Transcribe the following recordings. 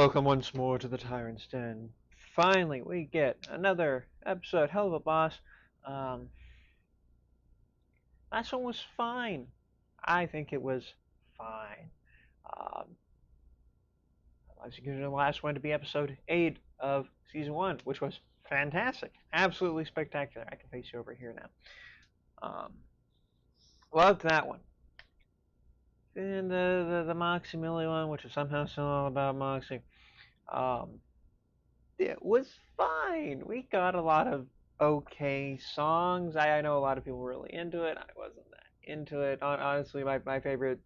Welcome once more to the Tyrant's Den. Finally, we get another episode. Helluva Boss. Um, last one was fine. I think it was fine. Um, I was consider the last one to be episode 8 of season 1, which was fantastic. Absolutely spectacular. I can face you over here now. Loved that one. And the Moxie Millie one, which is somehow still all about Moxie. Um, it was fine. We got a lot of okay songs. I know a lot of people were really into it. I wasn't that into it. Honestly, my favorite.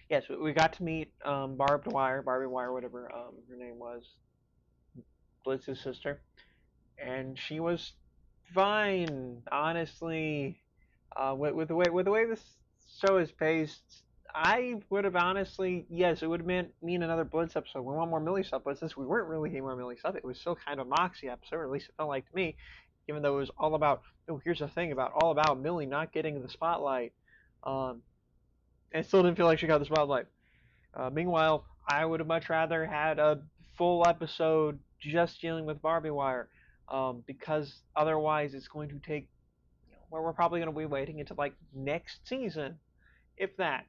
Yes, we got to meet Barbed Wire, Barbie Wire, whatever her name was, Blitz's sister, and she was fine. Honestly, with the way this show is paced, I would have honestly, yes, it would have mean another Blitz episode. We want more Millie stuff, but since we weren't really getting more Millie stuff, it was still kind of a Moxie episode, or at least it felt like to me, even though it was all about. Oh, here's the thing all about Millie not getting the spotlight. Um, and it still didn't feel like she got the spotlight. Meanwhile, I would have much rather had a full episode just dealing with Barbie Wire, because otherwise it's going to take. Where we're probably going to be waiting until like next season, if that,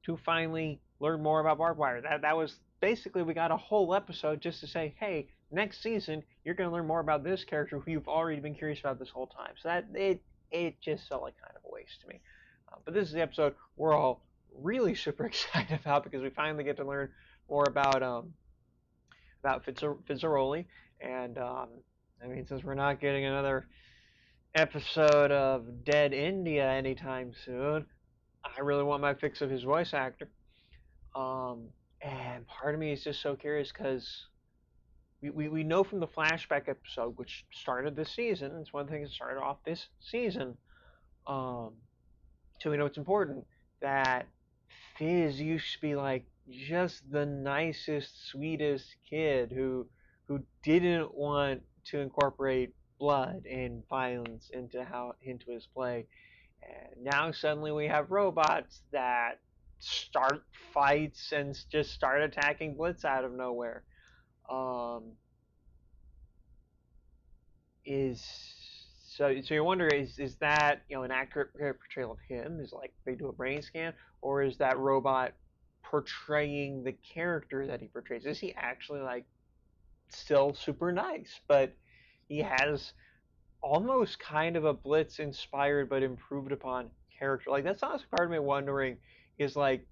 to finally learn more about barbed wire. That was basically, we got a whole episode just to say, hey, next season you're going to learn more about this character who you've already been curious about this whole time. So that it just felt like kind of a waste to me. But this is the episode we're all really super excited about because we finally get to learn more about Fizzaroli, and I mean, since we're not getting another episode of Dead India anytime soon, I really want my fix of his voice actor. Um, and part of me is just so curious because we know from the flashback episode, which started this season, it's one thing that started off this season, um, so we know it's important, that Fizz used to be like just the nicest, sweetest kid who didn't want to incorporate blood and violence into his play. And now suddenly we have robots that start fights and just start attacking Blitz out of nowhere. Um, is so you wonder, is that an accurate portrayal of him? Is like they do a brain scan, or is that robot portraying the character that he portrays? Is he actually like still super nice, but he has almost kind of a Blitz inspired but improved upon character? Like that's honestly part of me wondering, is like,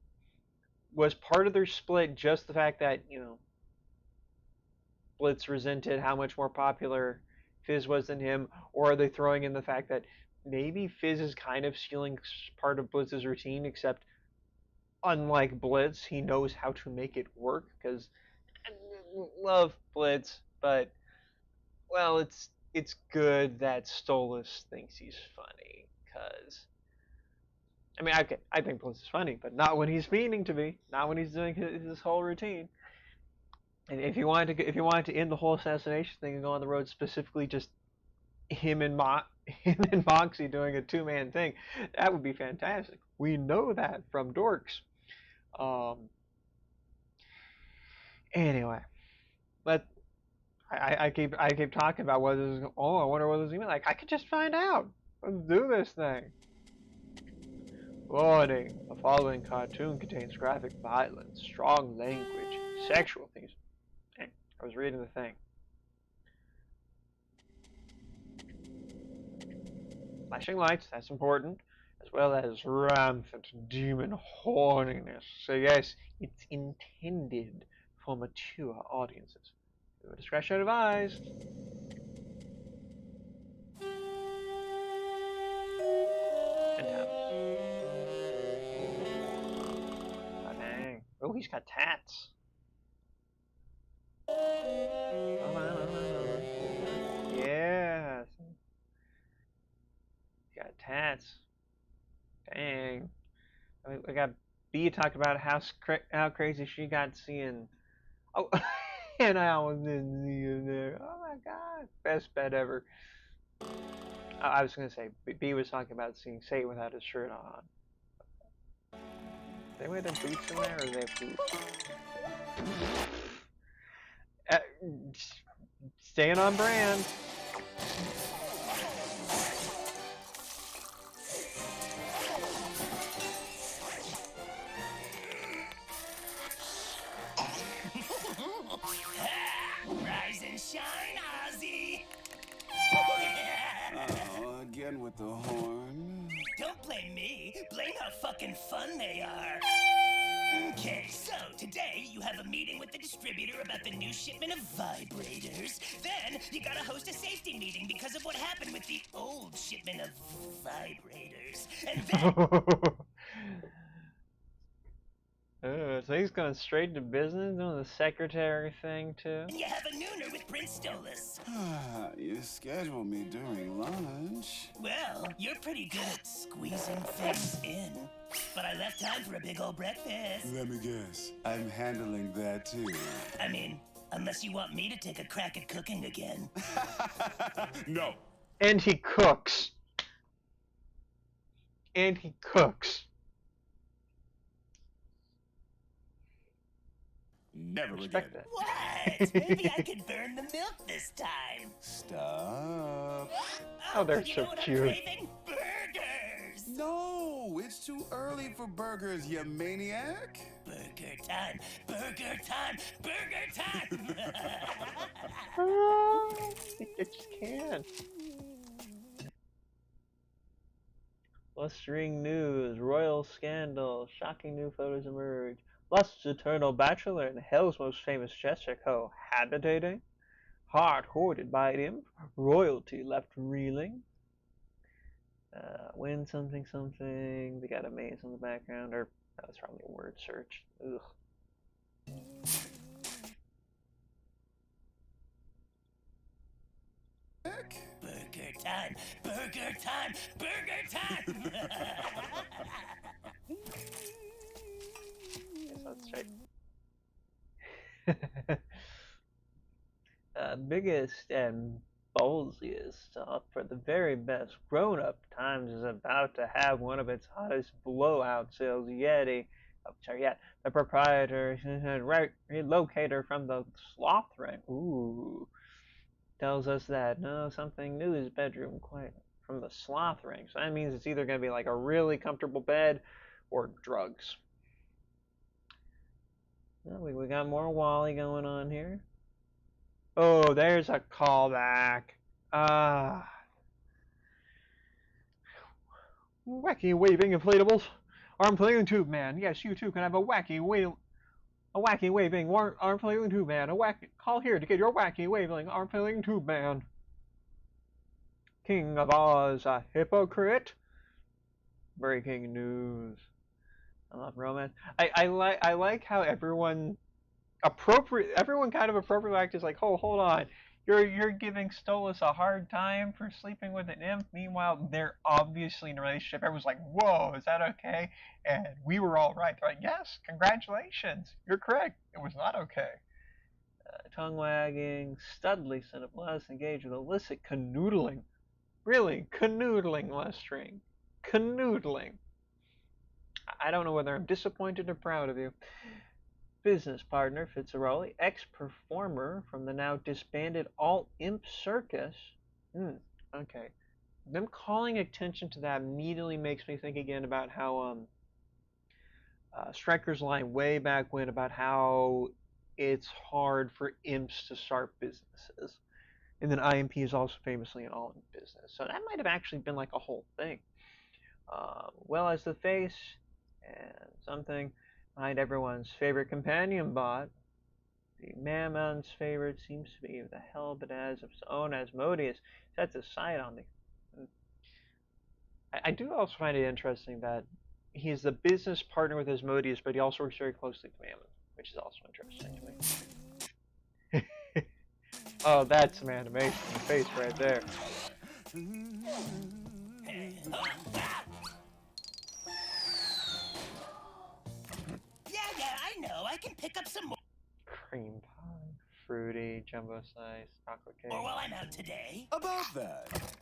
was part of their split just the fact that Blitz resented how much more popular Fizz was than him, or are they throwing in the fact that maybe Fizz is kind of stealing part of Blitz's routine, except unlike Blitz, he knows how to make it work? Because I love Blitz, but well, it's good that Stolas thinks he's funny. Because I mean, okay, I think Blitz is funny, but not when he's meaning to be, not when he's doing his whole routine. And if you wanted to end the whole assassination thing and go on the road specifically just him and Moxie doing a two-man thing, that would be fantastic. We know that from Dorks. Um, anyway, let I keep talking about what this is. Oh, I wonder what this is gonna be like. I could just find out. Let's do this thing. Warning: the following cartoon contains graphic violence, strong language, sexual things. Hey, I was reading the thing. Flashing lights, that's important, as well as rampant demon horniness. So yes, it's intended for mature audiences. Viewer discretion advised. And tap. Oh, dang. Oh, he's got tats. Yeah. He's got tats. Dang. I mean, we got B talk about how crazy she got seeing. Oh, and I almost didn't see you there. Oh my god. Best bet ever. I was gonna say, B was talking about seeing Satan without his shirt on. They wear their boots in there, or they have boots? Staying on brand. Rise and shine, Ozzy! Oh, again with the horn. Don't blame me. Blame how fucking fun they are. Okay, so today you have a meeting with the distributor about the new shipment of vibrators. Then you gotta host a safety meeting because of what happened with the old shipment of vibrators. And then So he's going straight to business, doing the secretary thing too. you have a nooner with Prince Stolas. You scheduled me during lunch. Well, you're pretty good at squeezing things in. But I left time for a big old breakfast. Let me guess. I'm handling that too. I mean, unless you want me to take a crack at cooking again. No. And he cooks. And he cooks. Never Respect again. that. What? Maybe I could burn the milk this time. Stop. Oh, they're you so know what cute. I'm craving? Burgers! No, it's too early for burgers, you maniac. Burger time! Burger time! Burger time! Oh, I just can't. Blustering news, royal scandal, shocking new photos emerge. Lust's eternal bachelor and hell's most famous Jester cohabitating. Heart hoarded by him, royalty left reeling. Win something something. They got a maze in the background, or that was probably a word search. Ugh. Burger time! Burger time! Burger time! Guess that's right. Biggest and ballsiest for the very best grown-up times is about to have one of its hottest blowout sales yet. The proprietor, right, relocator from the sloth ring. Ooh, tells us that no, something new is bedroom quite from the sloth ring. So that means it's either going to be like a really comfortable bed or drugs. Well, we got more Wally going on here. Oh, there's a callback. Wacky waving inflatables. Arm flailing tube man. Yes, you too can have a wacky waving arm flailing tube man. Call here to get your wacky waving arm flailing tube man. King of Oz, a hypocrite. Breaking news. I love romance. I like how everyone kind of appropriately acts like, oh, hold on. You're giving Stolas a hard time for sleeping with an imp. Meanwhile, they're obviously in a relationship. Everyone's like, whoa, is that okay? And we were all right. They're like, yes, congratulations. You're correct. It was not okay. Tongue wagging, Studley sent a blast, engaged with illicit canoodling. Really, canoodling, Lestring. Canoodling. I don't know whether I'm disappointed or proud of you. Business partner Fitzaroli, ex-performer from the now disbanded All Imp Circus. Okay. Them calling attention to that immediately makes me think again about how Stryker's line way back when about how it's hard for imps to start businesses. And then IMP is also famously an all-imp business. So that might have actually been like a whole thing. Well, as the face and something behind everyone's favorite companion bot, the Mammon's favorite seems to be the hell, but as of its own Asmodeus sets his sight on the. I do also find it interesting that he's the business partner with Asmodeus, but he also works very closely with Mammon, which is also interesting to me. Oh, that's some animation in the face right there. Yeah, I know. I can pick up some more. Cream pie, fruity, jumbo size, chocolate cake. Or while I'm out today. About that,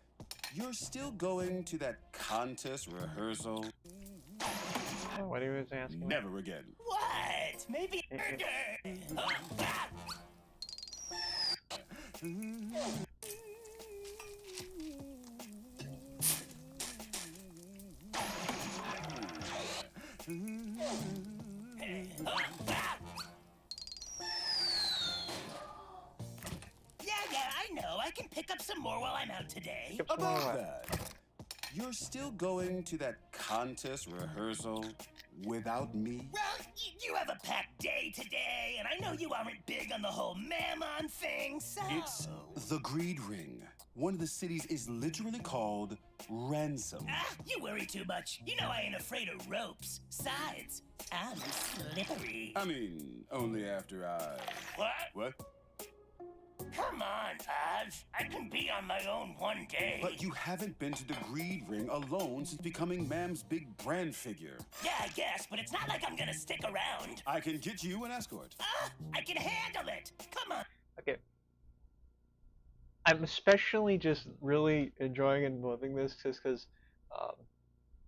you're still going to that contest rehearsal? Oh, what he was asking? Never again. What? Maybe burger. Yeah, I know. I can pick up some more while I'm out today. About that, you're still going to that contest rehearsal without me? Well, you have a packed day today, and I know you aren't big on the whole Mammon thing, so... It's the Greed Ring. One of the cities is literally called Ransom. You worry too much. You know I ain't afraid of ropes. Sides, I'm slippery. I mean, only after I... What? What? Come on, Oz. I can be on my own one day. But you haven't been to the Greed Ring alone since becoming Ma'am's big brand figure. Yeah, I guess, but it's not like I'm gonna stick around. I can get you an escort. I can handle it. Come on. Okay. I'm especially just really enjoying and loving this just because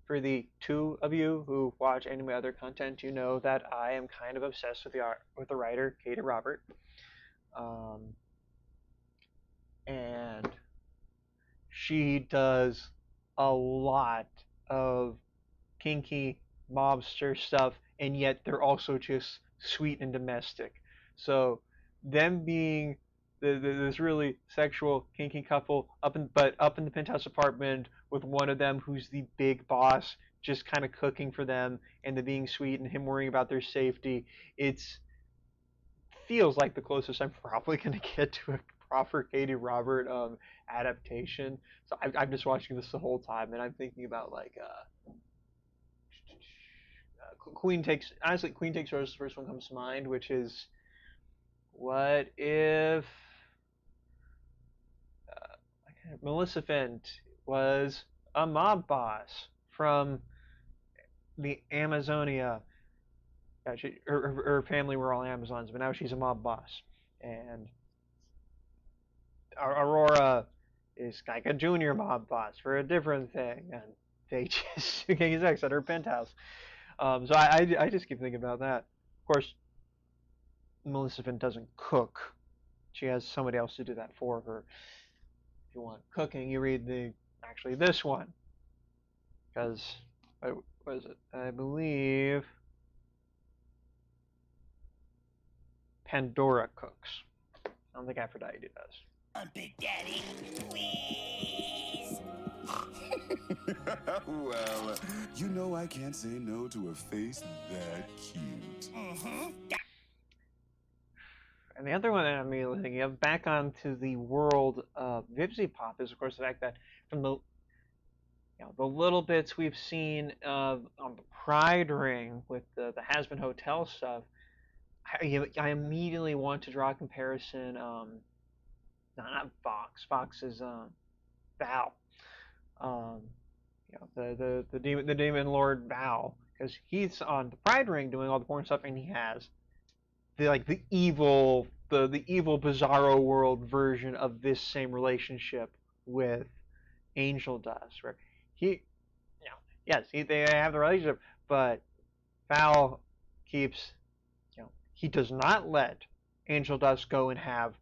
for the two of you who watch any of my other content, you know that I am kind of obsessed with the writer Katie Robert. And she does a lot of kinky mobster stuff, and yet they're also just sweet and domestic. So them being this really sexual kinky couple up in the penthouse apartment with one of them who's the big boss just kind of cooking for them, and the being sweet and him worrying about their safety, it's feels like the closest I'm probably going to get to a proper Katie Robert adaptation. So I'm just watching this the whole time, and I'm thinking about like Queen Takes Rose. The first one comes to mind, which is what if Maleficent was a mob boss from the Amazonia. Yeah, her family were all Amazons, but now she's a mob boss. And Aurora is like a junior mob boss for a different thing, and they just getting sex at her penthouse. So I just keep thinking about that. Of course, Maleficent doesn't cook; she has somebody else to do that for her. If you want cooking, you read this one, because what is it? I believe Pandora cooks. I don't think Aphrodite does. I'm Big Daddy. Please. Well, you know I can't say no to a face that cute. And the other one that I'm immediately thinking of, back onto the world of VivziePop, is of course the fact that from the little bits we've seen of on the Pride Ring with the Hazbin Hotel stuff, I immediately want to draw a comparison. Not Fox. Fox is Val. The demon lord Val, because he's on the Pride Ring doing all the porn stuff, and he has the evil bizarro world version of this same relationship with Angel Dust, where they have the relationship, but Val keeps, he does not let Angel Dust go and have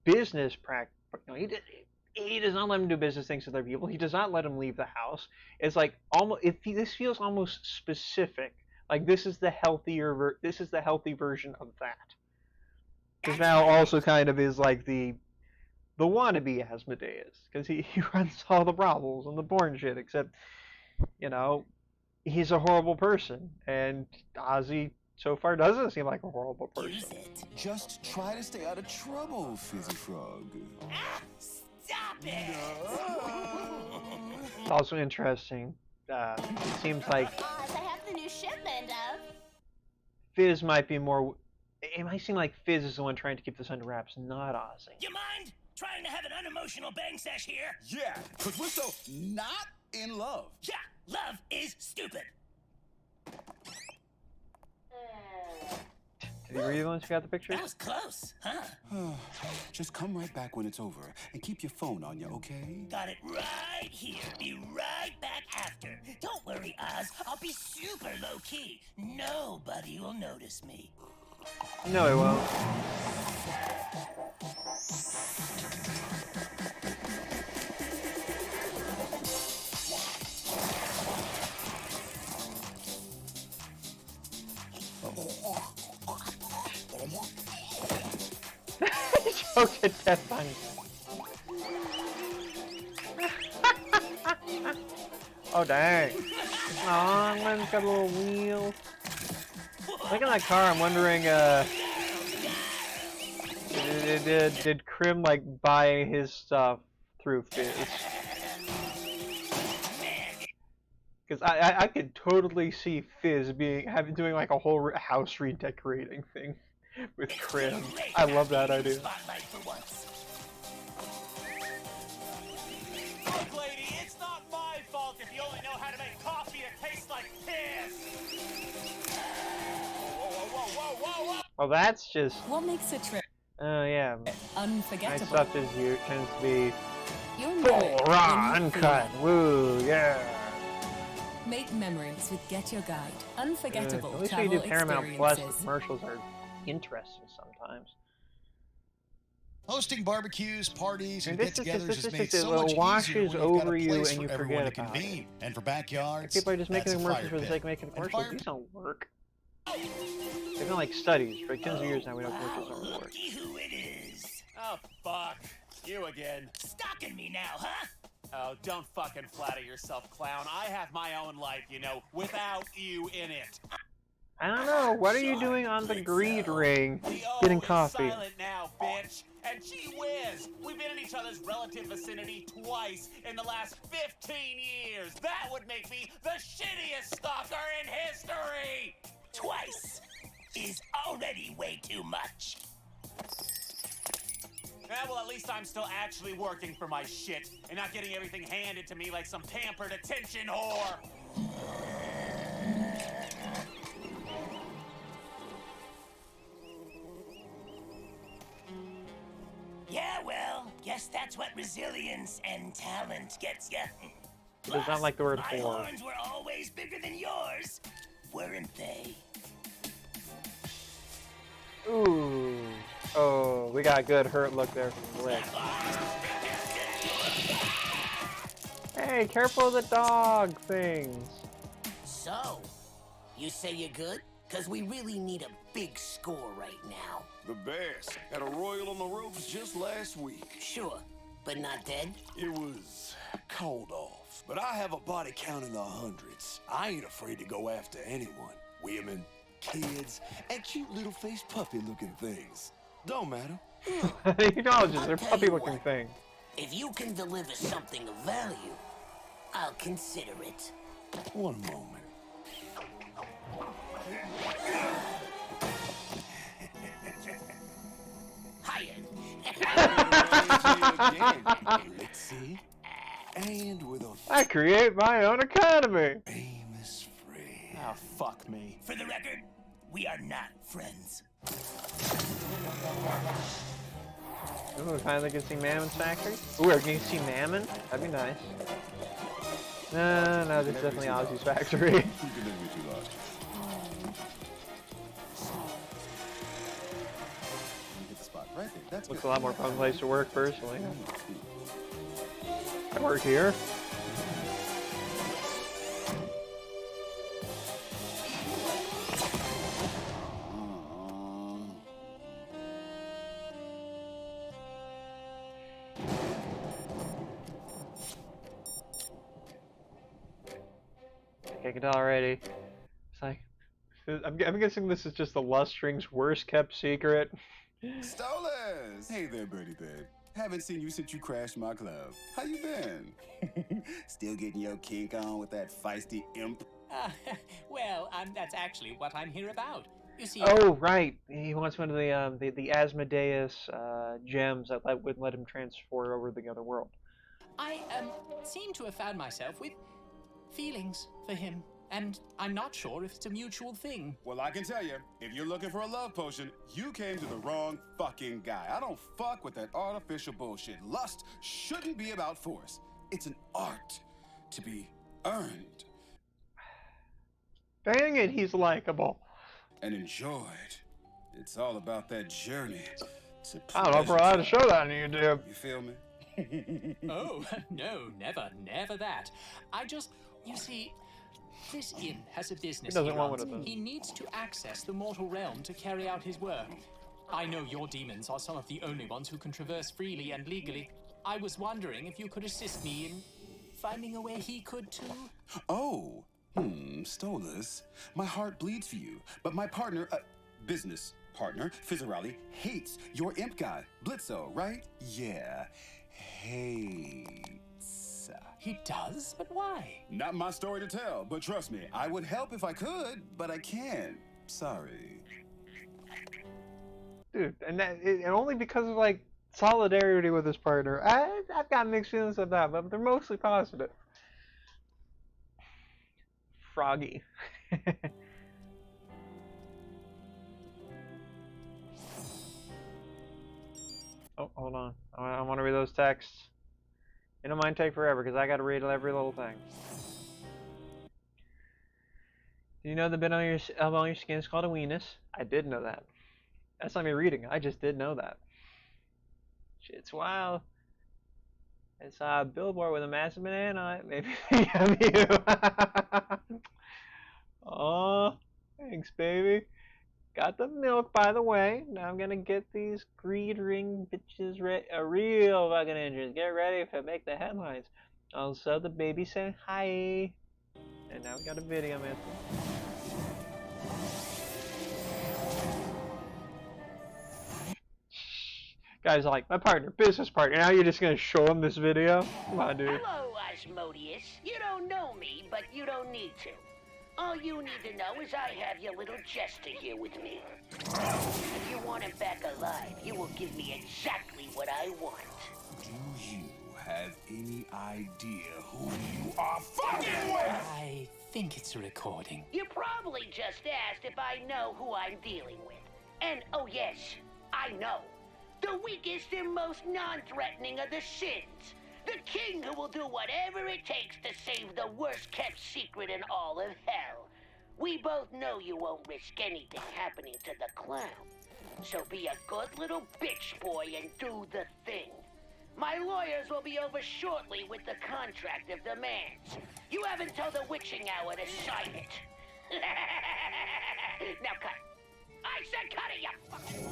business practice. He does not let him do business things with other people. He does not let him leave the house. It's like almost. This feels almost specific. Like this is the healthy version of that. Because Val also kind of is like the wannabe Asmodeus, because he runs all the brothels and the porn shit. Except, he's a horrible person, and Ozzy so far doesn't seem like a horrible person. Use it. Just try to stay out of trouble, Fizzy Frog. Stop it! It's also interesting. It seems like Oz, I have the new shipment of. Fizz might be more. It might seem like Fizz is the one trying to keep this under wraps, not Ozzy. You mind trying to have an unemotional bang sesh here? Yeah, because we're so not in love. Yeah, love is stupid. Did you really the ones who got the pictures? That was close, huh? Just come right back when it's over and keep your phone on you, okay? Got it right here. Be right back after. Don't worry, Oz. I'll be super low-key. Nobody will notice me. No, it won't. poked at Death Bunny. Oh dang. Aw, Glen's got a little wheel. Look at that car, I'm wondering, did Krim, like, buy his stuff through Fizz? Because I could totally see Fizz doing like a whole house redecorating thing with Krim. I love that idea. Look, lady, it's not my fault if you only know how to make coffee that tastes like piss. Whoa. Well, that's just. What makes a trip Oh yeah. unforgettable? My stuff is here tends to be You're full married raw, when you uncut. Woo, yeah. Make memories with Get Your Guide. Unforgettable At least we travel do Paramount Plus. The experiences. commercials are interesting sometimes. Hosting barbecues, parties, and And this is get-togethers just- is this made is so it much washes easier when you've got over a you place and for you everyone forget to about it. convene. And for backyards, People are just making that's a commercials fire for the pit. sake of making And commercials. fire These don't work. They've been like studies for tens of years now. We know commercials don't work. Looky who it is. Oh, fuck. You again. Stalking me now, huh? Oh, don't fucking flatter yourself, clown. I have my own life, you know, without you in it. I don't know. What are you doing on the greed ring? The O Getting is coffee. silent now, bitch. And gee whiz, we've been in each other's relative vicinity twice in the last 15 years. That would make me the shittiest stalker in history. Twice is already way too much. Yeah, well, at least I'm still actually working for my shit and not getting everything handed to me like some pampered attention whore. Yeah, well, guess that's what resilience and talent gets ya. Does not like the word my whore. horns were always bigger than yours, weren't they? Ooh. Oh, we got a good hurt look there from Blick. Hey, careful of the dog things. So, you say you're good? Cause we really need a big score right now. The best. Had a royal on the ropes just last week. Sure, but not dead? It was called off. But I have a body count in the hundreds. I ain't afraid to go after anyone. Women, kids, and cute little faced puppy looking things. Don't matter. He acknowledges they're I'll tell puppy you looking what. thing. If you can deliver something of value, I'll consider it. One moment. Hired. Let's see. And with a I create my own economy. famous friend. Oh, fuck me. For the record, we are not friends. Ooh, we finally get to see Mammon's factory. Ooh, we're going to see Mammon? That'd be nice. No, this is definitely Ozzy's factory. Who delivered you last? Hit the spot right there. That's Looks good. a lot more fun place to work, personally. I work here. I can tell already. It's like, I'm guessing this is just the Lustring's worst kept secret. Stolas! Hey there, Birdie Bed. Haven't seen you since you crashed my club. How you been? Still getting your kink on with that feisty imp? Well, that's actually what I'm here about. You see, Oh, right. He wants one of the Asmodeus gems that wouldn't let him transfer over the other world. I seem to have found myself with feelings for him, and I'm not sure if it's a mutual thing. Well, I can tell you, if you're looking for a love potion, you came to the wrong fucking guy. I don't fuck with that artificial bullshit. Lust shouldn't be about force. It's an art to be earned Dang it, he's likable. and enjoyed. It's all about that journey to I don't know if we're allowed to show that on YouTube. You feel me? Oh, no, never that. You see, this inn has a business doesn't he want runs. one of those. He needs to access the mortal realm to carry out his work. I know your demons are some of the only ones who can traverse freely and legally. I was wondering if you could assist me in finding a way he could too. Oh, Stolas. My heart bleeds for you, but my partner, business partner, Fizzarelli, hates your imp guy, Blitzo, right? Yeah, hates. He does? But why? Not my story to tell, but trust me, I would help if I could, but I can't. Sorry. Dude, and only because of like solidarity with his partner. I've got mixed feelings of that, but they're mostly positive. Froggy. Oh, hold on. I want to read those texts. It don't mind take forever because I got to read every little thing. Do you know the bit on your skin is called a weenus? I did know that. That's not me reading. I just did know that. Shit's wild. I saw a billboard with a massive banana on it. Maybe of you. Oh, thanks, baby. Got the milk, by the way. Now I'm gonna get these greed ring bitches real fucking engines. Get ready to make the headlines. Also, the baby said hi. And now we got a video, man. Guys like, my partner, business partner. Now you're just gonna show him this video? Come on, dude. Hello, Asmodeus. You don't know me, but you don't need to. All you need to know is I have your little jester here with me. If you want him back alive, you will give me exactly what I want. Do you have any idea who you are fucking with? I think it's a recording. You probably just asked if I know who I'm dealing with. And oh yes, I know. The weakest and most non-threatening of the sins. The king who will do whatever it takes to save the worst-kept secret in all of hell. We both know you won't risk anything happening to the clown. So be a good little bitch boy and do the thing. My lawyers will be over shortly with the contract of demands. You have until the witching hour to sign it. Now cut. I said cut it, you fucking...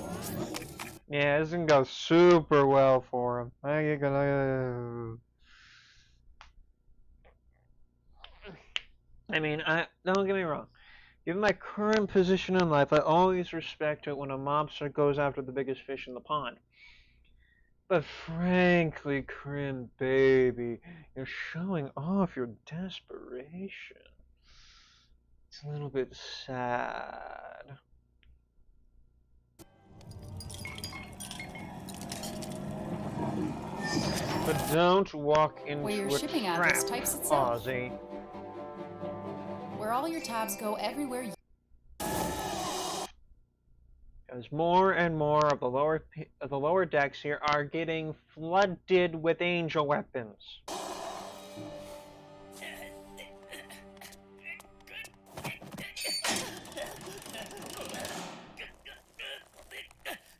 Yeah, this can go super well for him. I mean, don't get me wrong. Given my current position in life, I always respect it when a mobster goes after the biggest fish in the pond. But frankly, Crim baby, you're showing off your desperation. It's a little bit sad. But don't walk into Where your a shipping trap, address types itself. Ozzy. Where all your tabs go everywhere you... As more and more of the lower decks here are getting flooded with angel weapons.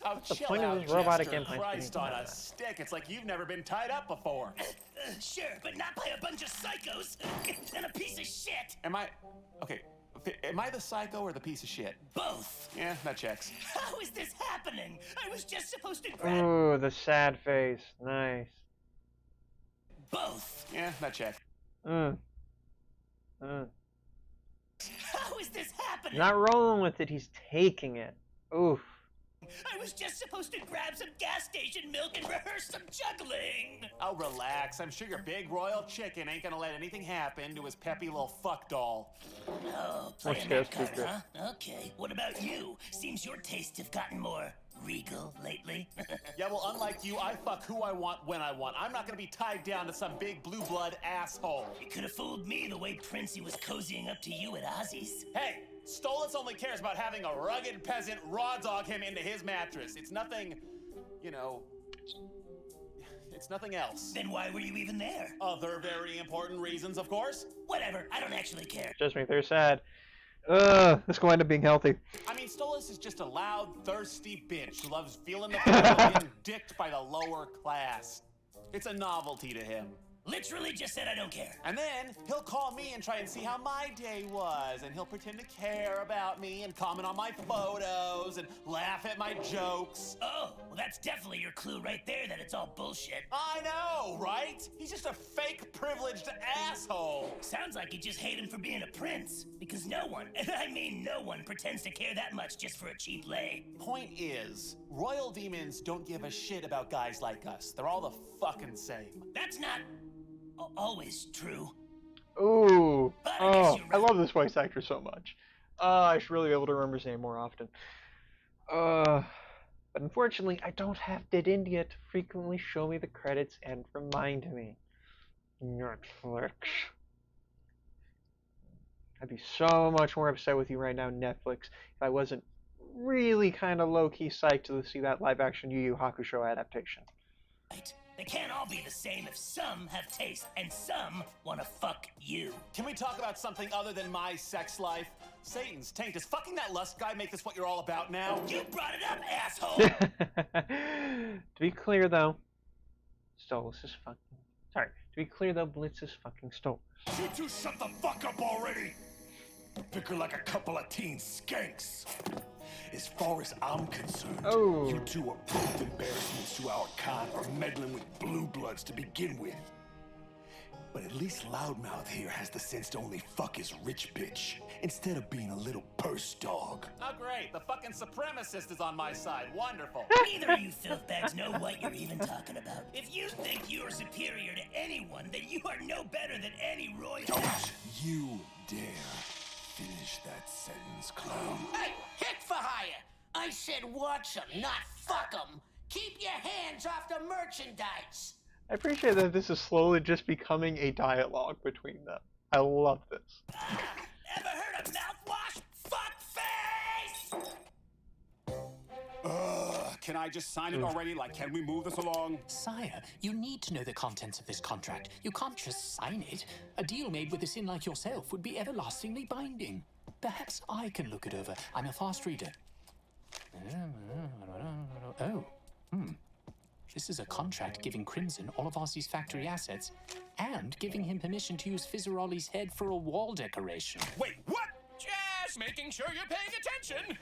What's the point of this robotic implant? Christ on a stick. It's like you've never been tied up before. Sure, but not by a bunch of psychos and a piece of shit. Am I... Okay, am I the psycho or the piece of shit? Both. Yeah, that checks. How is this happening? I was just supposed to grab... Ooh, the sad face. Nice. Both. Yeah, that checks. How is this happening? Not rolling with it, he's taking it. Oof. I was just supposed to grab some gas station milk and rehearse some juggling. Oh, relax. I'm sure your big royal chicken ain't gonna let anything happen to his peppy little fuck doll. Oh, Let's playing go, that card, Secret. huh? Okay. What about you? Seems your tastes have gotten more regal lately. Yeah, well, unlike you, I fuck who I want when I want. I'm not gonna be tied down to some big blue blood asshole. You could have fooled me the way Princey was cozying up to you at Ozzy's. Hey, Stolas only cares about having a rugged peasant raw dog him into his mattress. It's nothing, you know, it's nothing else. Then why were you even there? Other very important reasons, of course. Whatever, I don't actually care. Just me, they're sad. This will end up being healthy. I mean, Stolas is just a loud, thirsty bitch who loves feeling the power of getting dicked by the lower class. It's a novelty to him. Literally just said I don't care. And then he'll call me and try and see how my day was, and he'll pretend to care about me and comment on my photos and laugh at my jokes. Oh, well that's definitely your clue right there that it's all bullshit. I know, right? He's just a fake privileged asshole. Sounds like you just hate him for being a prince. Because no one, and I mean no one, pretends to care that much just for a cheap lay. Point is, royal demons don't give a shit about guys like us. They're all the fucking same. That's not always true. Ooh. But I guess Oh, you're I right. love this voice actor so much. I should really be able to remember his name more often. But unfortunately, I don't have Dead India to frequently show me the credits and remind me. Netflix. I'd be so much more upset with you right now, Netflix, if I wasn't really kind of low-key psyched to see that live-action Yu Yu Hakusho adaptation. Right. They can't all be the same if some have taste and some want to fuck you. Can we talk about something other than my sex life? Satan's taint. Does fucking that lust guy make this what you're all about now? You brought it up, asshole! To be clear, though, Stolas is fucking... Sorry. To be clear, though, Blitz is fucking Stolas. You two shut the fuck up already! Bicker like a couple of teen skanks. As far as I'm concerned, you two are both embarrassments to our kind for meddling with blue bloods to begin with. But at least Loudmouth here has the sense to only fuck his rich bitch, instead of being a little purse dog. Oh, great. The fucking supremacist is on my side. Wonderful. Neither of you filthbags know what you're even talking about. If you think you are superior to anyone, then you are no better than any royal. Don't you dare finish that sentence, clown. Hey, hit for hire! I said watch 'em, not fuck 'em. Keep your hands off the merchandise. I appreciate that this is slowly just becoming a dialogue between them. I love this. Ever heard of mouthwash? Fuck face! Can I just sign it already? Like, can we move this along? Sire, you need to know the contents of this contract. You can't just sign it. A deal made with a sin like yourself would be everlastingly binding. Perhaps I can look it over. I'm a fast reader. Oh, This is a contract giving Crimson all of Ozzy's factory assets and giving him permission to use Fizzarolli's head for a wall decoration. Wait, what? Just making sure you're paying attention.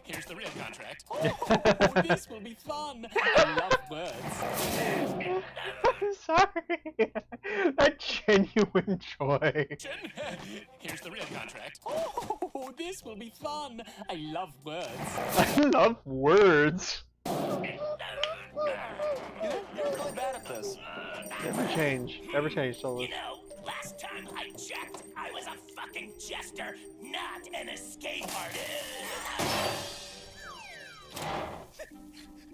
Here's the real contract. Oh, this will be fun. I love words. I'm sorry. That genuine joy. Here's the real contract. Oh, this will be fun. I love words. I love words. You're really bad at this. Never change. Never change, Stolas. You know, last time I checked, I was a fucking jester, not an escape artist.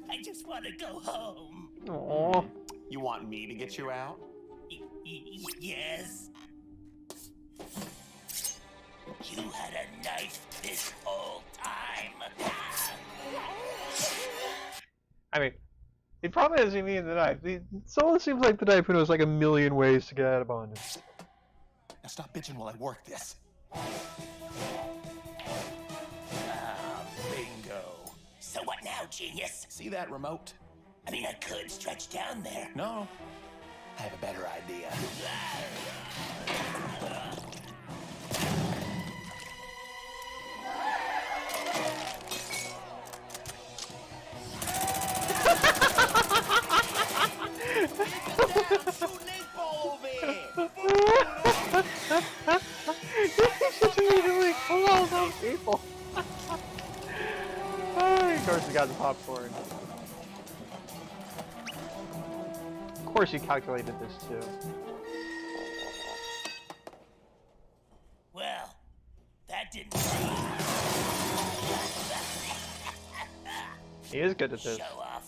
I just want to go home. Aww. You want me to get you out? Yes. You had a knife this whole time. I mean, it probably doesn't even mean the knife. Stolas seems like the type who knows like a million ways to get out of bondage. Now stop bitching while I work this. Bingo. So what now, genius? See that remote? I mean, I could stretch down there. No. I have a better idea. Hello, those people. Of course, we got the popcorn. Of course, you calculated this too. Well, that didn't. He is good at this. Show off.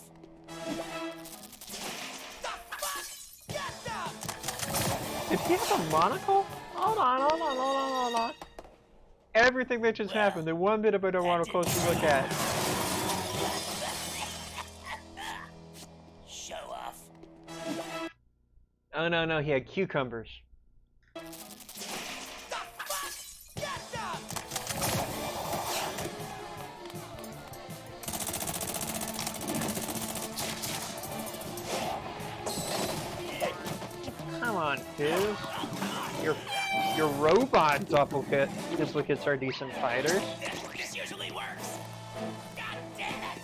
Did he have a monocle? Hold on. Everything that just happened, the one bit of it I want to closely look at. Show off. Oh no, he had cucumbers. Come on, Fizz. Your robot duplicates are decent fighters. This usually works. God damn it!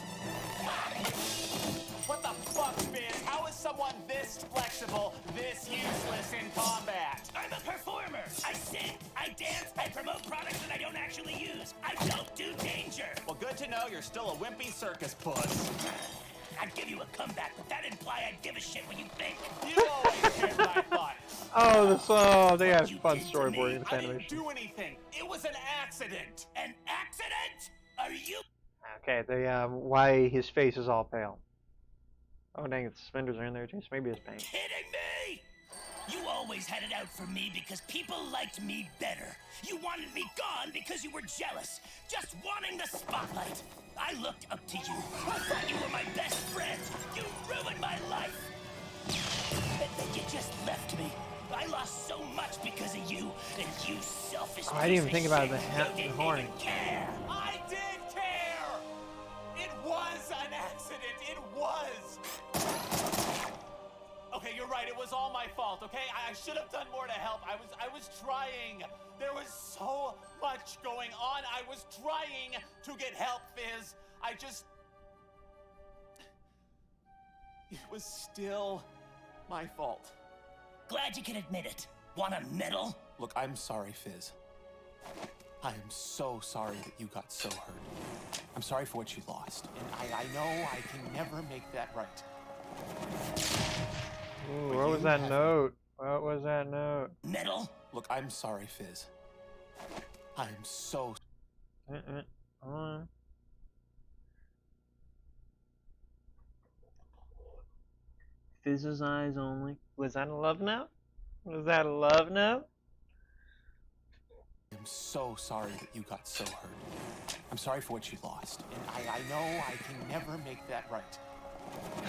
What the fuck, Fizz? How is someone this flexible, this useless in combat? I'm a performer. I sing, I dance, I promote products that I don't actually use. I don't do danger. Well, good to know you're still a wimpy circus puss. I'd give you a comeback, but that imply I'd give a shit what you think. You always cared what I thought. They have fun storyboarding in this I didn't animation. do anything. It was an accident. An accident? Are you? Okay, why his face is all pale. Oh dang, the suspenders are in there too, so maybe it's paint. Kidding me? You always had it out for me because people liked me better. You wanted me gone because you were jealous, just wanting the spotlight. I looked up to you. I thought you were my best friend. You ruined my life. And then you just left me. I lost so much because of you, and you selfish. Oh, I didn't even think about the horn. Care. I did care. It was an accident. It was. Okay, you're right. It was all my fault. Okay, I should have done more to help. I was trying. There was so much going on. I was trying to get help, Fizz. It was still my fault. Glad you can admit it. Want a medal? Look, I'm sorry, Fizz. I am so sorry that you got so hurt. I'm sorry for what you lost. And I know I can never make that right. Ooh, what was that note? What was that note? Medal? Look, I'm sorry, Fizz. I am so... Fizz's eyes only. Was that a love note? Was that a love note? I'm so sorry that you got so hurt. I'm sorry for what you lost. And I know I can never make that right.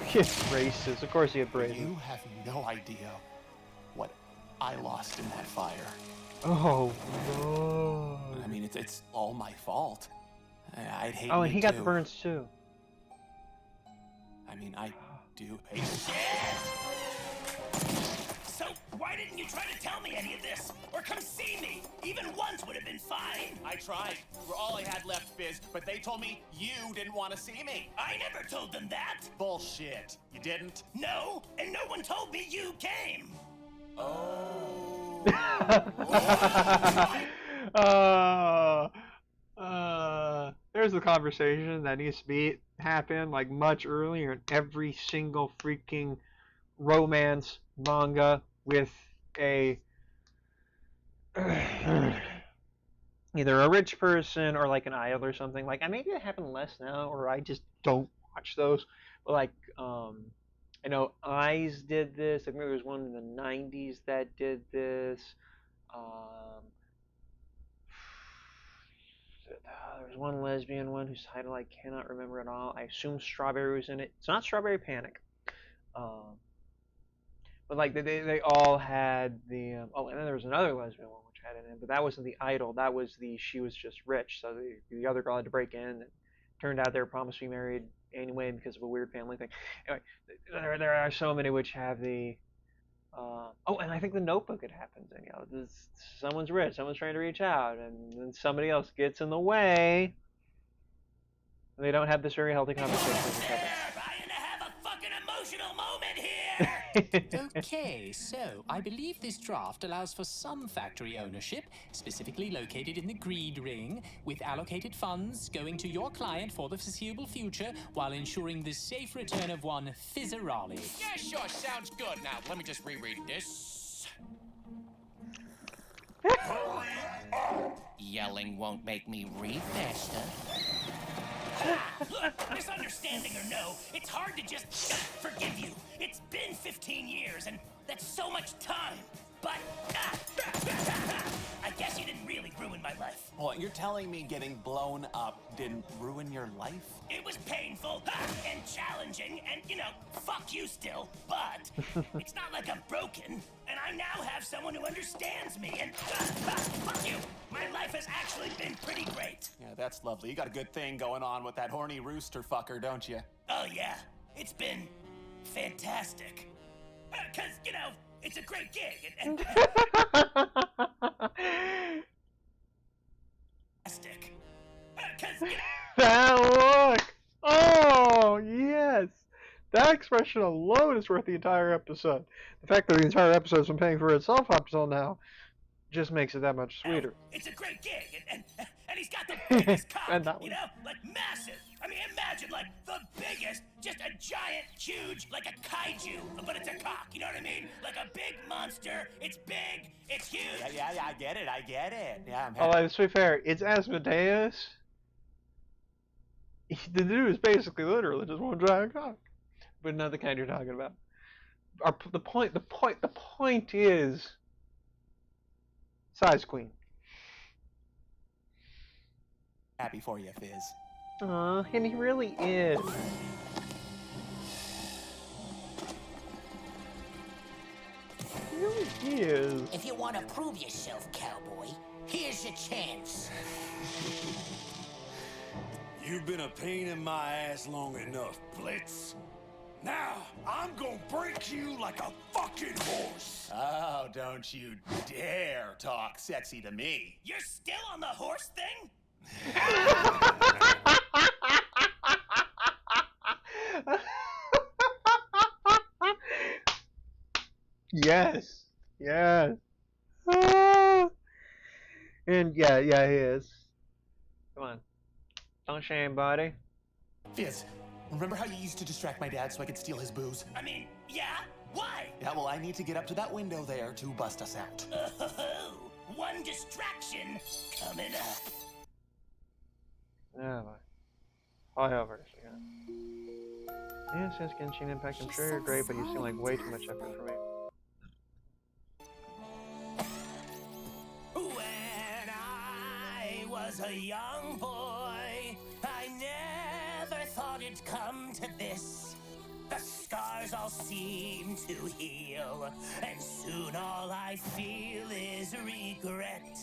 He had braces. Of course he had braces. You have no idea what I lost in that fire. Oh, no. I mean, it's all my fault. I'd hate Oh, and you he got too. the burns too. I mean, I do hate So why didn't you try to tell me any of this? Or come see me? Even once would have been fine. I tried. You were all I had left, Fizz, but they told me you didn't want to see me. I never told them that. Bullshit. You didn't? No, and no one told me you came. There's a conversation that needs to happen like much earlier in every single freaking romance manga with a either a rich person or like an idol or something. Like maybe it happened less now, or I just don't watch those. But like I know Eyes did this. I think there was one in the 90s that did this. There was one lesbian one whose title I cannot remember at all. I assume Strawberry was in it. It's not Strawberry Panic. But like they all had the oh, and then there was another lesbian one which had it in, but that wasn't the idol. That was she was just rich. So the other girl had to break in, and turned out they were promised to be married anyway because of a weird family thing. Anyway, there are so many which have the oh, and I think the Notebook it happens in, someone's rich, someone's trying to reach out, and then somebody else gets in the way, and they don't have this very healthy conversation with each other. I'm gonna have a fucking emotional moment here. Okay, so I believe this draft allows for some factory ownership, specifically located in the Greed Ring, with allocated funds going to your client for the foreseeable future, while ensuring the safe return of one Fizzarali. Yeah, sure, sounds good. Now, let me just reread this. Yelling won't make me read faster. Look, misunderstanding or no, it's hard to just forgive you. It's been 15 years, and that's so much time. But I guess you didn't really ruin my life. What, you're telling me getting blown up didn't ruin your life? It was painful and challenging, and, fuck you still. But it's not like I'm broken, and I now have someone who understands me, and fuck you. My life has actually been pretty great. Yeah, that's lovely. You got a good thing going on with that horny rooster fucker, don't you? Oh, yeah. It's been fantastic. 'Cause, it's a great gig, and fantastic. 'Cause, you know, That look! Oh, yes! That expression alone is worth the entire episode. The fact that the entire episode's been paying for itself up until now just makes it that much sweeter. it's a great gig, and he's got the biggest cock, And that you one. know, like massive. I mean, imagine like the biggest, just a giant, huge, like a kaiju, but it's a cock. You know what I mean? Like a big monster. It's big. It's huge. Yeah, I get it. Yeah, I'm Although, let's be fair, it's Asmodeus. The dude is basically literally just one giant cock. But not the kind you're talking about. The point is size queen. happy for you, Fizz. Aw, and he really is. He really is. If you want to prove yourself, cowboy, here's your chance. You've been a pain in my ass long enough, Blitz. Now, I'm gonna break you like a fucking horse. Oh, don't you dare talk sexy to me. You're still on the horse thing? Yes. Yes. Ah. And yeah, he is. Come on. Don't shame, buddy. Fizz, remember how you used to distract my dad so I could steal his booze? I mean, yeah? Why? Yeah, well, I need to get up to that window there to bust us out. Oh, one distraction coming up. Yeah, I'll help her. Yeah, says Genshin Impact. I'm sure you're great, but you seem like way too much effort for me. When I was a young boy, I never thought it'd come to this. The scars all seem to heal, and soon all I feel is regret.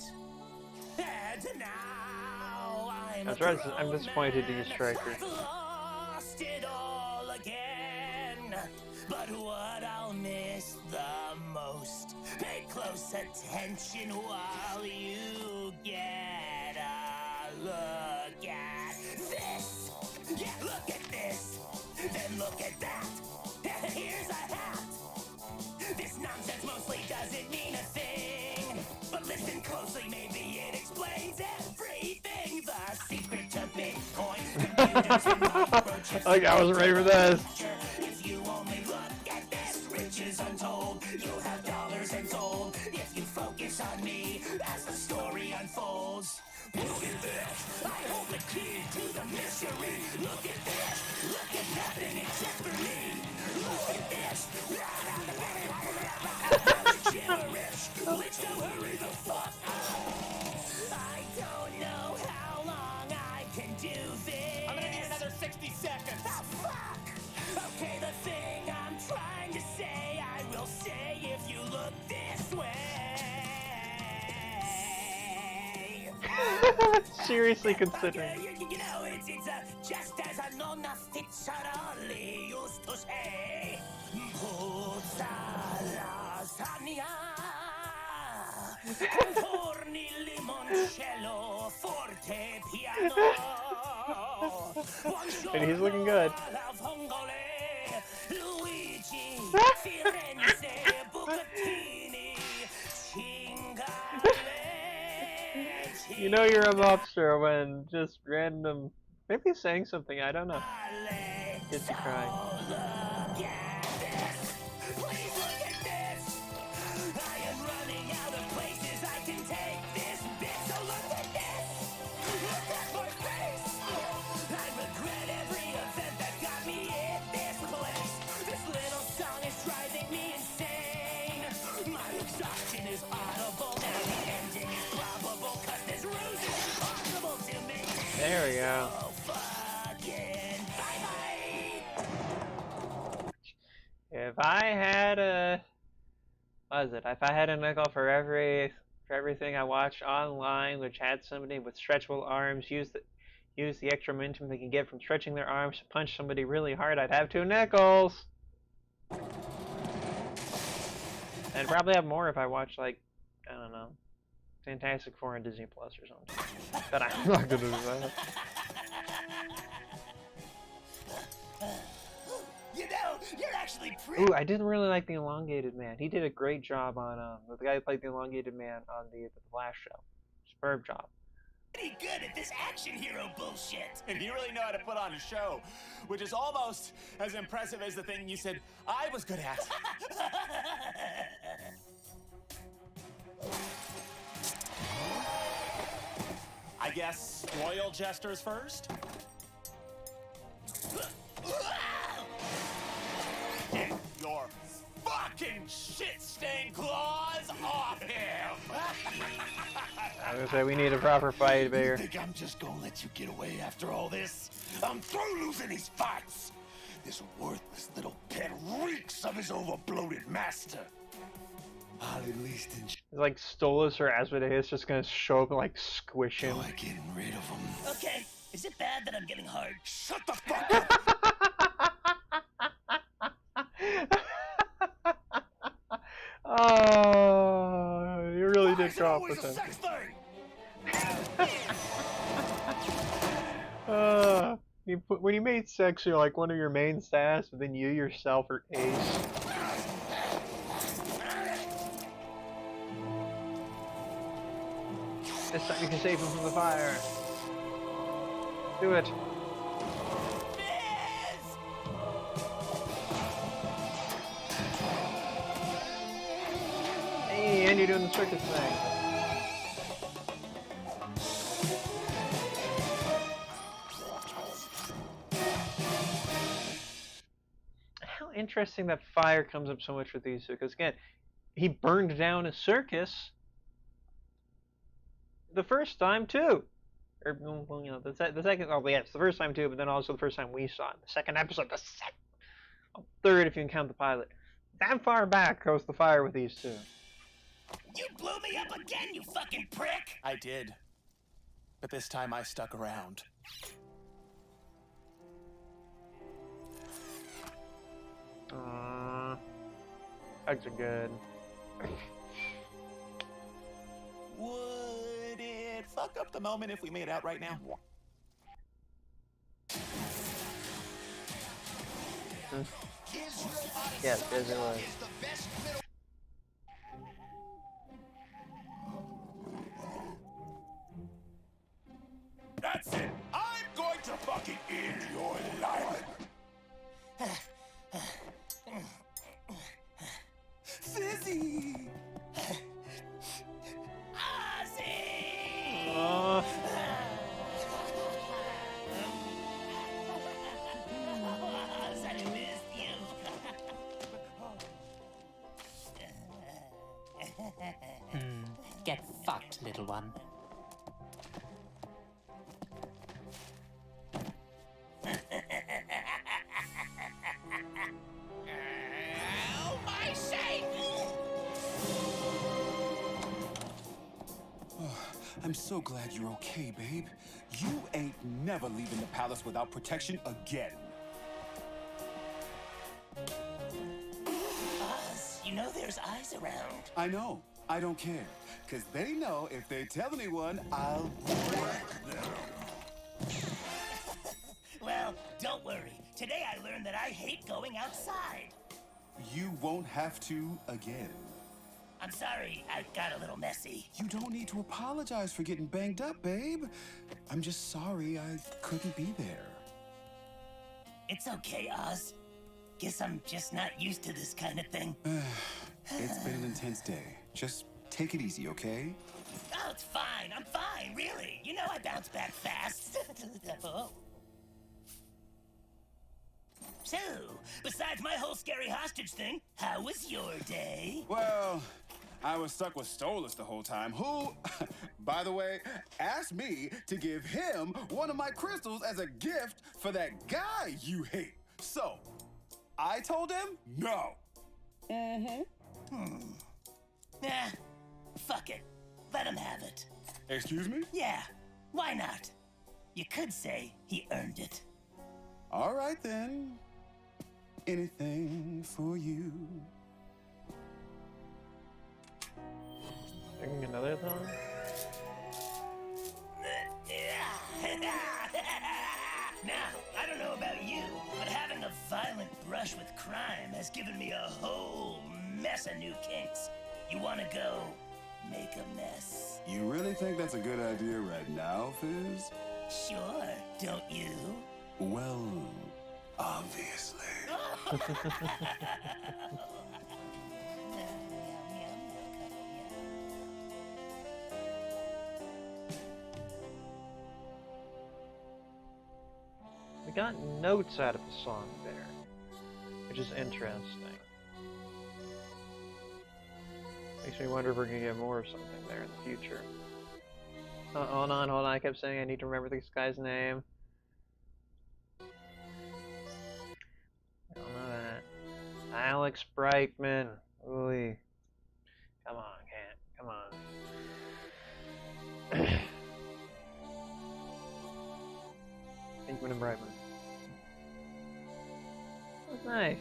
And now That's right, I'm disappointed in you, Striker. I've lost it all again. But what I'll miss the most, pay close attention while you get a look at this. Yeah, look at this. Then look at that. Here's a hat. This nonsense mostly doesn't mean a thing. But listen closely, maybe it explains everything. The secret to Bitcoin, computers, and microchips. Like, I wasn't ready for this. If you only look at this, riches untold. You'll have dollars and gold. If you focus on me, as the story unfolds. Look at this. I hold the key to the mystery. Look at this. Look at nothing except for me. Look at this. Gibberish. Let's go hurry the fuck up. I don't know how long I can do this. I'm gonna need another 60 seconds. Oh, fuck. Okay, the thing I'm trying to say, I will say if you look this way. Seriously considering. You know, it's just as a nonna Fitzarelli used to say, Puzza lasagna, contorni limoncello, forte piano. And he's looking good. Luigi, Firenze, Bucatini, You know you're a mobster when just random, maybe saying something, I don't know, gets you crying. There we go. If I had a, what was it? If I had a nickel for everything I watched online, which had somebody with stretchable arms use the extra momentum they can get from stretching their arms to punch somebody really hard, I'd have 2 nickels. And probably have more if I watch, like, I don't know, Fantastic Four on Disney Plus or something. But I'm not gonna do that. You know, you're actually pretty. Ooh, I didn't really like the Elongated Man. He did a great job on the guy who played the Elongated Man on the Flash show. Superb job. Pretty good at this action hero bullshit. And you really know how to put on a show, which is almost as impressive as the thing you said I was good at. I guess royal jesters first? Get your fucking shit-stained claws off him! I was gonna say, we need a proper fight, Bear. You think I'm just gonna let you get away after all this? I'm through losing these fights! This worthless little pet reeks of his overbloated master. I'll at least enjoy. It's like Stolas or Asmodeus just gonna show up and like squish him. Getting rid of him. Okay, is it bad that I'm getting hard? Shut the fuck up! Oh, you really did go off with him. When you made sex, you're like one of your main stats, but then you yourself are ace. This time you can save him from the fire. Do it. Hey, and you're doing the circus thing. How interesting that fire comes up so much with these two, because again, he burned down a circus the first time too. Or, well, you know, the second, oh yeah, it's the first time too, but then also the first time we saw it. The second episode, third if you can count the pilot. That far back goes the fire with these two. You blew me up again, you fucking prick! I did. But this time I stuck around. Hugs are good. Would it fuck up the moment if we made out right now? Yes, yes it was. That's it! I'm going to fucking end your life! Fizzy! Ozzy! I missed you. Get fucked, little one. Oh, my sake! I'm so glad you're okay, babe. You ain't never leaving the palace without protection again. Oz, you know there's eyes around. I know. I don't care. Because they know if they tell anyone, I'll wreck them. Well, don't worry. Today I learned that I hate going outside. You won't have to again. I'm sorry, I got a little messy. You don't need to apologize for getting banged up, babe. I'm just sorry I couldn't be there. It's okay, Oz. Guess I'm just not used to this kind of thing. It's been an intense day. Just take it easy, okay? Oh, it's fine. I'm fine, really. You know I bounce back fast. Oh. So, besides my whole scary hostage thing, how was your day? Well, I was stuck with Stolas the whole time, who, by the way, asked me to give him one of my crystals as a gift for that guy you hate. So, I told him no. Nah, fuck it. Let him have it. Excuse me? Yeah, why not? You could say he earned it. All right then. Anything for you. Singing another song? Now, I don't know about you, but having a violent brush with crime has given me a whole mess of new kinks. You wanna go make a mess? You really think that's a good idea right now, Fizz? Sure, don't you? Well, obviously. We got notes out of the song there, which is interesting. Makes me wonder if we're gonna get more of something there in the future. Hold on. I kept saying I need to remember this guy's name. I don't know that. Alex Brightman. Ooh. Come on, Kent. Come on. Pinkman and Brightman. That was nice.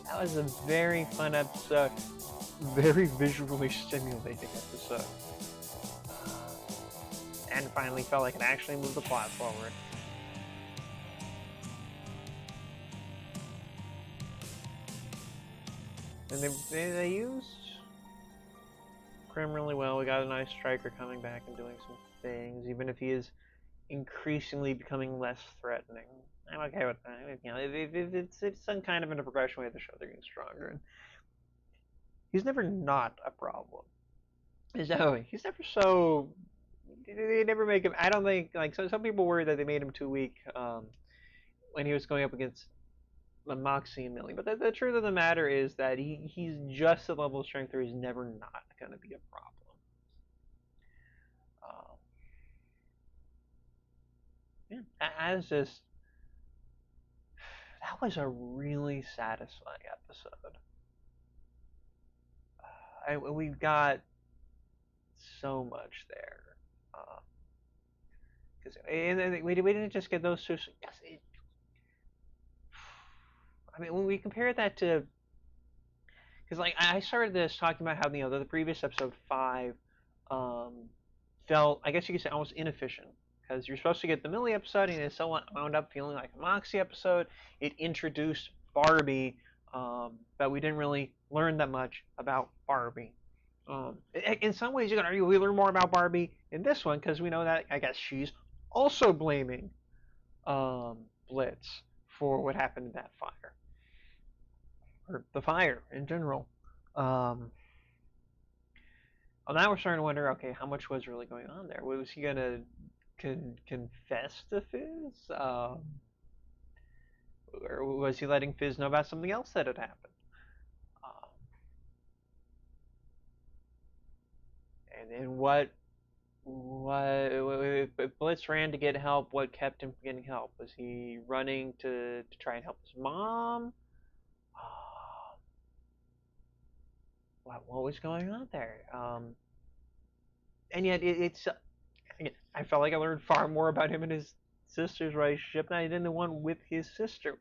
That was a very fun episode. Very visually stimulating episode. And finally felt like it actually moved the plot forward. And they used Krim really well. We got a nice striker coming back and doing some things, even if he is increasingly becoming less threatening. I'm okay with that. You know, if it's some kind of in a progression way of the show, they're getting stronger. And he's never not a problem. He's never so. They never make him. I don't think like some people worry that they made him too weak when he was going up against Moxie and Millie. But the truth of the matter is that he's just a level of strength where he's never not going to be a problem. Yeah, that was a really satisfying episode. We've got so much there. And we didn't just get those two. I mean, when we compare that to, because like I started this talking about how the previous episode 5 felt, I guess you could say, almost inefficient. Because you're supposed to get the Millie episode, and it still wound up feeling like a Moxie episode. It introduced Barbie, but we didn't really learn that much about Barbie. In some ways, you can argue we learn more about Barbie in this one, because we know that, I guess, she's also blaming Blitz for what happened in that fire. Or the fire, in general. Well, now we're starting to wonder, okay, how much was really going on there? Was he going to confess to Fizz? Or was he letting Fizz know about something else that had happened? And then what if Blitz ran to get help, what kept him from getting help? Was he running to try and help his mom? What was going on there? And yet it's I felt like I learned far more about him and his sister's relationship than I did in the one with his sister.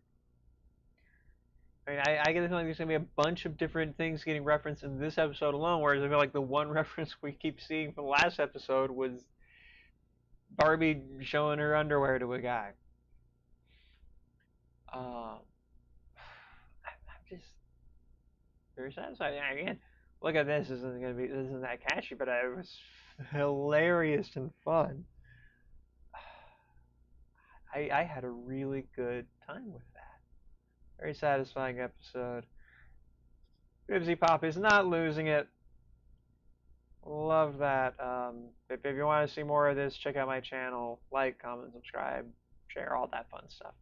I mean, I get the feeling there's going to be a bunch of different things getting referenced in this episode alone, whereas I feel like the one reference we keep seeing from the last episode was Barbie showing her underwear to a guy. I'm just very satisfied. Again, look at this. This isn't that catchy, but it was hilarious and fun. I had a really good time with that. Very satisfying episode. Bibsy Pop is not losing it. Love that. If you want to see more of this, check out my channel. Like, comment, subscribe, share, all that fun stuff.